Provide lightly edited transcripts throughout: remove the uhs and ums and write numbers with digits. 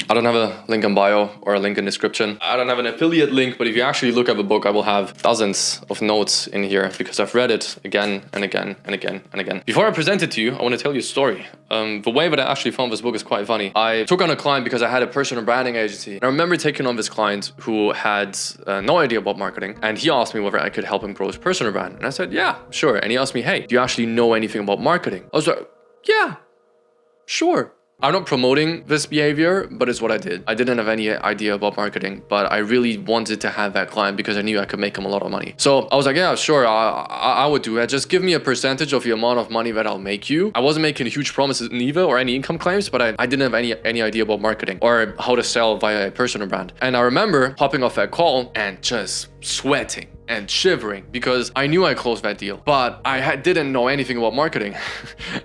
I don't have a link in bio or a link in description. I don't have an affiliate link, but if you actually look at the book, I will have dozens of notes in here because I've read it again and again and again and again. Before I present it to you, I want to tell you a story. The way that I actually found this book is quite funny. I took on a client because I had a personal branding agency. And I remember taking on this client who had no idea about marketing. And he asked me whether I could help him grow his personal brand. And I said, yeah, sure. And he asked me, hey, do you actually know anything about marketing? I was like, yeah, sure. I'm not promoting this behavior, but it's what I did. I didn't have any idea about marketing, but I really wanted to have that client because I knew I could make him a lot of money. So I was like, yeah, sure, I would do that. Just give me a percentage of the amount of money that I'll make you. I wasn't making huge promises neither or any income claims, but I didn't have any idea about marketing or how to sell via a personal brand. And I remember hopping off that call and just sweating and shivering because I knew I closed that deal, but I didn't know anything about marketing.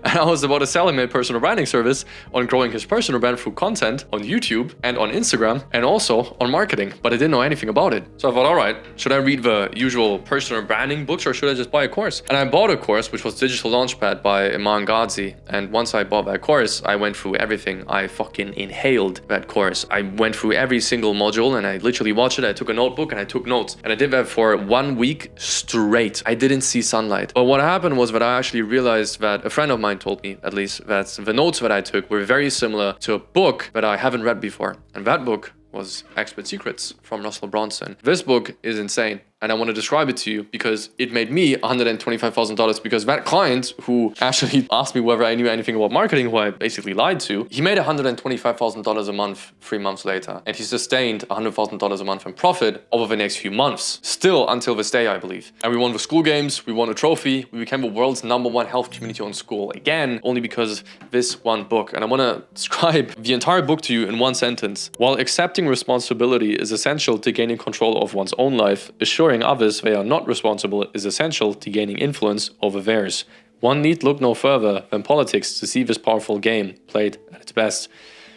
And I was about to sell him a personal branding service on growing his personal brand through content on YouTube and on Instagram and also on marketing, but I didn't know anything about it. So I thought, all right, should I read the usual personal branding books or should I just buy a course? And I bought a course, which was Digital Launchpad by Iman Ghazi. And once I bought that course, I went through everything. I fucking inhaled that course. I went through every single module and I literally watched it. I took a notebook and I took notes. And I did that for 1 week straight. I didn't see sunlight. But what happened was that I actually realized that a friend of mine told me, at least, that the notes that I took were very similar to a book that I haven't read before. And that book was Expert Secrets from Russell Brunson. This book is insane. And I want to describe it to you because it made me $125,000 because that client who actually asked me whether I knew anything about marketing, who I basically lied to, he made $125,000 a month 3 months later. And he sustained $100,000 a month in profit over the next few months. Still until this day, I believe. And we won the Skool Games, we won a trophy, we became the world's #1 health community on Skool. Again, only because of this one book. And I want to describe the entire book to you in one sentence. While accepting responsibility is essential to gaining control of one's own life, assuring others they are not responsible is essential to gaining influence over theirs. One need look no further than politics to see this powerful game played at its best.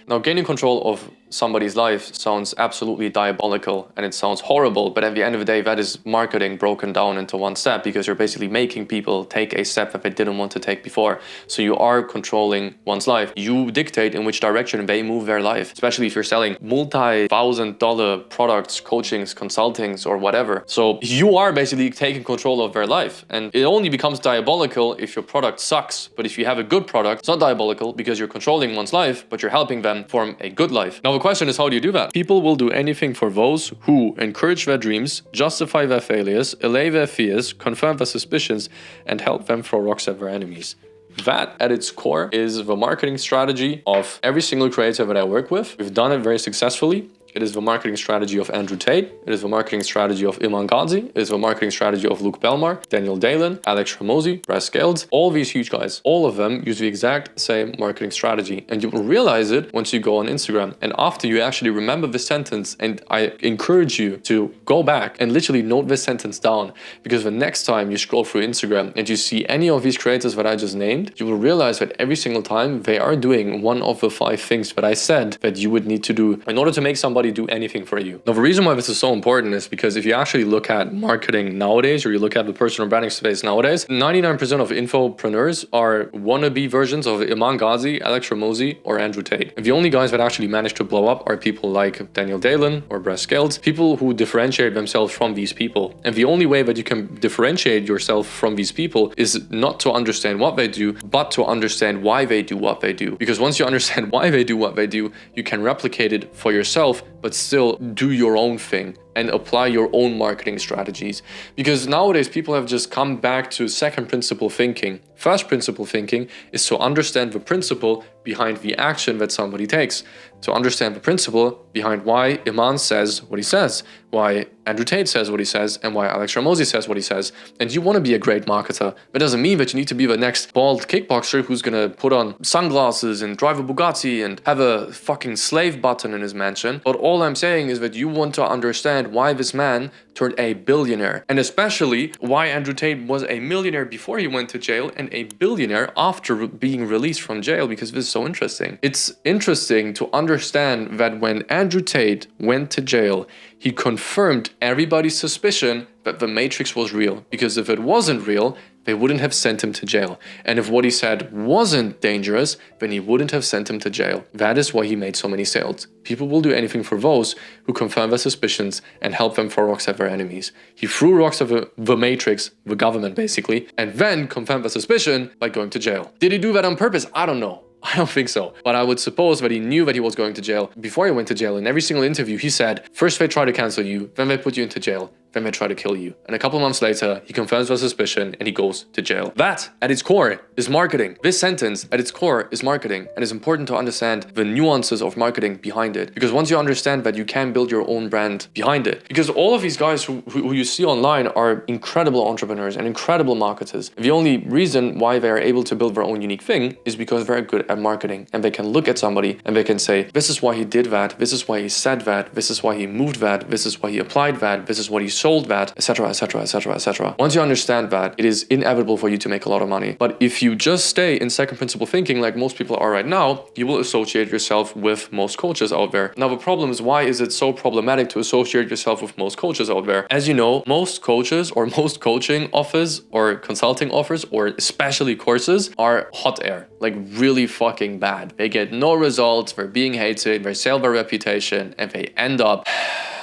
Now, gaining control of somebody's life sounds absolutely diabolical and it sounds horrible, but at the end of the day, that is marketing broken down into one step because you're basically making people take a step that they didn't want to take before. So you are controlling one's life. You dictate in which direction they move their life, especially if you're selling multi-$1,000 products, coachings, consultings, or whatever. So you are basically taking control of their life. And it only becomes diabolical if your product sucks. But if you have a good product, it's not diabolical because you're controlling one's life, but you're helping them form a good life. Now, the question is, how do you do that? People will do anything for those who encourage their dreams, justify their failures, allay their fears, confirm their suspicions, and help them throw rocks at their enemies. That, at its core, is the marketing strategy of every single creator that I work with. We've done it very successfully. It is the marketing strategy of Andrew Tate. It is the marketing strategy of Iman Ghazi. It is the marketing strategy of Luke Belmar, Daniel Dalen, Alex Ramosi, BrezScales. All these huge guys, all of them use the exact same marketing strategy. And you will realize it once you go on Instagram. And after you actually remember this sentence, and I encourage you to go back and literally note this sentence down, because the next time you scroll through Instagram and you see any of these creators that I just named, you will realize that every single time they are doing one of the 5 things that I said that you would need to do in order to make somebody do anything for you. Now, the reason why this is so important is because if you actually look at marketing nowadays, or you look at the personal branding space nowadays, 99% of infopreneurs are wannabe versions of Iman Ghazi, Alex Ramosi, or Andrew Tate. And the only guys that actually manage to blow up are people like Daniel Dalen or BrezScales, people who differentiate themselves from these people. And the only way that you can differentiate yourself from these people is not to understand what they do, but to understand why they do what they do. Because once you understand why they do what they do, you can replicate it for yourself, but still do your own thing and apply your own marketing strategies. Because nowadays people have just come back to second principle thinking. First principle thinking is to understand the principle behind the action that somebody takes, to understand the principle behind why Iman says what he says, why Andrew Tate says what he says, and why Alex Ramosi says what he says. And you want to be a great marketer. That doesn't mean that you need to be the next bald kickboxer who's gonna put on sunglasses and drive a Bugatti and have a fucking slave button in his mansion. But all I'm saying is that you want to understand why this man turned a billionaire, and especially why Andrew Tate was a millionaire before he went to jail and a billionaire after being released from jail, because this is so interesting. It's interesting to understand that when Andrew Tate went to jail, he confirmed everybody's suspicion that the Matrix was real, because if it wasn't real, they wouldn't have sent him to jail. And if what he said wasn't dangerous, then he wouldn't have sent him to jail. That is why he made so many sales. People will do anything for those who confirm their suspicions and help them throw rocks at their enemies. He threw rocks at the matrix, the government basically, and then confirmed the suspicion by going to jail. Did he do that on purpose? I don't know. I don't think so. But I would suppose that he knew that he was going to jail. Before he went to jail, in every single interview, he said, first they try to cancel you, then they put you into jail, then they try to kill you. And a couple months later, he confirms the suspicion and he goes to jail. That, at its core, is marketing. This sentence, at its core, is marketing. And it's important to understand the nuances of marketing behind it. Because once you understand that, you can build your own brand behind it. Because all of these guys who you see online are incredible entrepreneurs and incredible marketers. The only reason why they are able to build their own unique thing is because they're good at marketing. And they can look at somebody and they can say, this is why he did that, this is why he said that, this is why he moved that, this is why he applied that, this is what he sold that, etc, etc, etc, etc. Once you understand that, it is inevitable for you to make a lot of money. But if you just stay in second principle thinking like most people are right now, you will associate yourself with most coaches out there. Now the problem is, why is it so problematic to associate yourself with most coaches out there? As you know, most coaches or most coaching offers or consulting offers or especially courses are hot air, like really fucking bad. They get no results, they're being hated, they sell their reputation, and they end up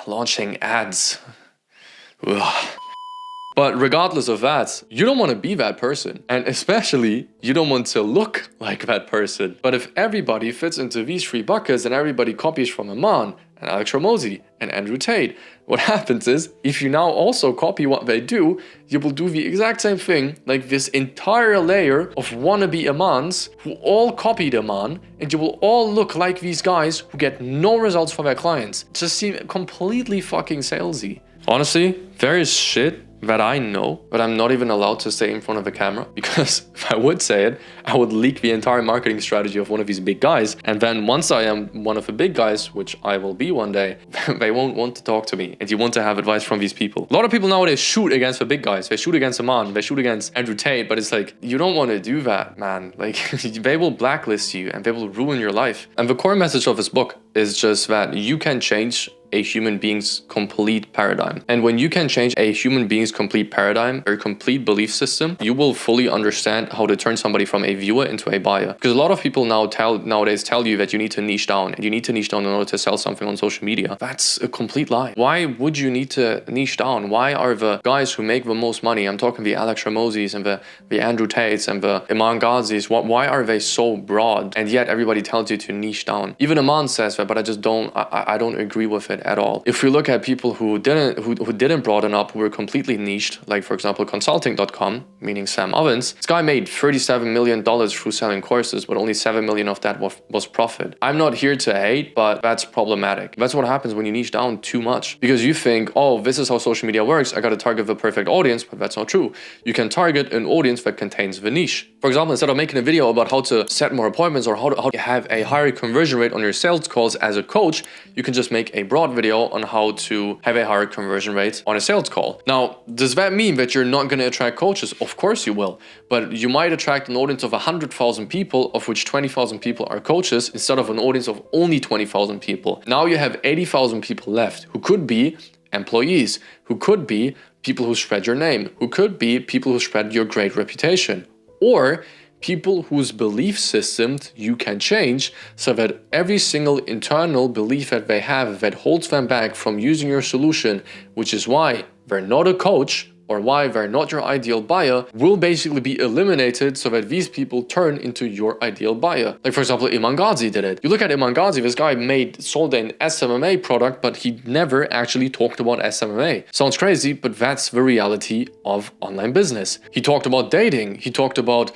launching ads. Ugh. But regardless of that, you don't want to be that person. And especially, you don't want to look like that person. But if everybody fits into these three buckets and everybody copies from Iman and Alex Hormozi and Andrew Tate, what happens is, if you now also copy what they do, you will do the exact same thing like this entire layer of wannabe Imans who all copied Iman, and you will all look like these guys who get no results for their clients. Just seem completely fucking salesy. Honestly, there is shit that I know, but I'm not even allowed to say in front of a camera, because if I would say it, I would leak the entire marketing strategy of one of these big guys. And then once I am one of the big guys, which I will be one day, they won't want to talk to me. And you want to have advice from these people. A lot of people nowadays shoot against the big guys. They shoot against Iman, they shoot against Andrew Tate, but it's like, you don't want to do that, man. Like, they will blacklist you and they will ruin your life. And the core message of this book is just that you can change a human being's complete paradigm. And when you can change a human being's complete paradigm or complete belief system, you will fully understand how to turn somebody from a viewer into a buyer. Because a lot of people nowadays tell you that you need to niche down, and you need to niche down in order to sell something on social media. That's a complete lie. Why would you need to niche down? Why are the guys who make the most money, I'm talking the Alex Hormozis and the Andrew Tates and the Iman Ghazis, why are they so broad? And yet everybody tells you to niche down. Even Iman says that, but I don't agree with it at all. If we look at people who didn't broaden up, who were completely niched, like for example consulting.com, meaning Sam Ovens, this guy made $37 million through selling courses, but only $7 million of that was profit. I'm not here to hate, but that's problematic. That's what happens when you niche down too much, because you think, oh, this is how social media works, I gotta target the perfect audience, but that's not true. You can target an audience that contains the niche. For example, instead of making a video about how to set more appointments or how to have a higher conversion rate on your sales calls as a coach, you can just make a broad video on how to have a higher conversion rate on a sales call. Now, does that mean that you're not going to attract coaches? Of course you will, but you might attract an audience of 100,000 people, of which 20,000 people are coaches, instead of an audience of only 20,000 people. Now you have 80,000 people left, who could be employees, who could be people who spread your name, who could be people who spread your great reputation, or people whose belief systems you can change so that every single internal belief that they have that holds them back from using your solution, which is why they're not a coach or why they're not your ideal buyer, will basically be eliminated so that these people turn into your ideal buyer. Like for example, Iman Ghazi did it. You look at Iman Ghazi, this guy sold an SMMA product, but he never actually talked about SMMA. Sounds crazy, but that's the reality of online business. He talked about dating, he talked about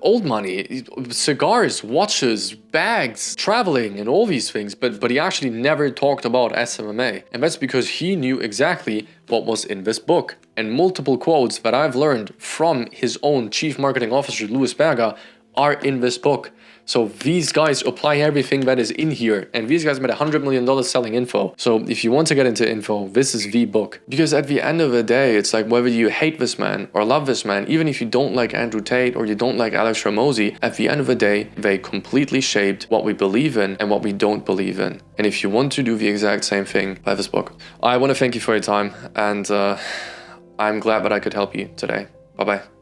old money, cigars, watches, bags, traveling, and all these things, but he actually never talked about SMMA. And that's because he knew exactly what was in this book. And multiple quotes that I've learned from his own chief marketing officer, Louis Berger, are in this book. So these guys apply everything that is in here, and these guys made $100 million selling info. So if you want to get into info, this is the book. Because at the end of the day, it's like whether you hate this man or love this man, even if you don't like Andrew Tate or you don't like Alex Hormozi, at the end of the day, they completely shaped what we believe in and what we don't believe in. And if you want to do the exact same thing, buy this book. I want to thank you for your time, and I'm glad that I could help you today. Bye-bye.